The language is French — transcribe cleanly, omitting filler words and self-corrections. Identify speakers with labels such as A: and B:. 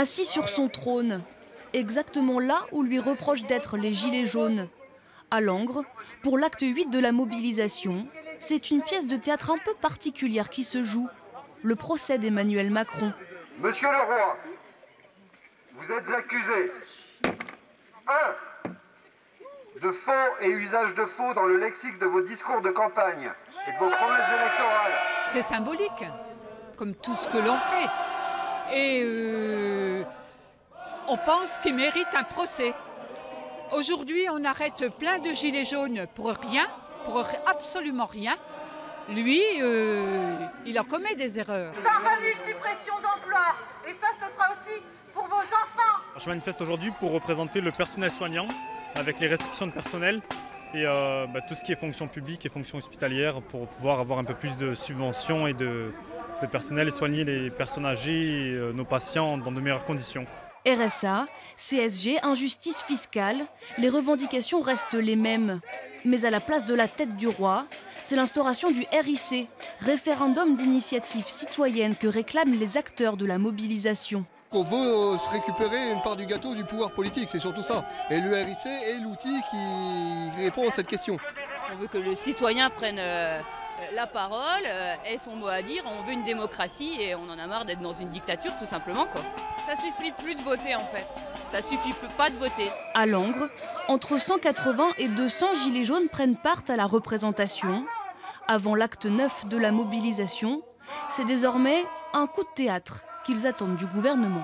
A: Assis sur son trône, exactement là où lui reprochent d'être les Gilets jaunes. À Langres, pour l'acte 8 de la mobilisation, c'est une pièce de théâtre un peu particulière qui se joue, le procès d'Emmanuel Macron.
B: Monsieur le roi, vous êtes accusé 1. De faux et usage de faux dans le lexique de vos discours de campagne et de vos promesses électorales.
C: C'est symbolique, comme tout ce que l'on fait. Et on pense qu'il mérite un procès. Aujourd'hui, on arrête plein de gilets jaunes pour rien, pour absolument rien. Lui, il en commet des erreurs.
D: 120 000 suppressions d'emplois. Et ça, ce sera aussi pour vos enfants.
E: Je manifeste aujourd'hui pour représenter le personnel soignant, avec les restrictions de personnel et tout ce qui est fonction publique et fonction hospitalière pour pouvoir avoir un peu plus de subventions et de personnel et soigner les personnes âgées et nos patients dans de meilleures conditions.
A: RSA, CSG, injustice fiscale, les revendications restent les mêmes. Mais à la place de la tête du roi, c'est l'instauration du RIC, référendum d'initiative citoyenne que réclament les acteurs de la mobilisation.
F: On veut se récupérer une part du gâteau du pouvoir politique, c'est surtout ça. Et le RIC est l'outil qui répond à cette question.
G: On veut que le citoyen prenne la parole, ait son mot à dire. On veut une démocratie et on en a marre d'être dans une dictature tout simplement, quoi.
H: Ça suffit plus de voter en fait.
G: Ça suffit pas de voter.
A: À Langres, entre 180 et 200 gilets jaunes prennent part à la représentation. Avant l'acte 9 de la mobilisation, c'est désormais un coup de théâtre qu'ils attendent du gouvernement.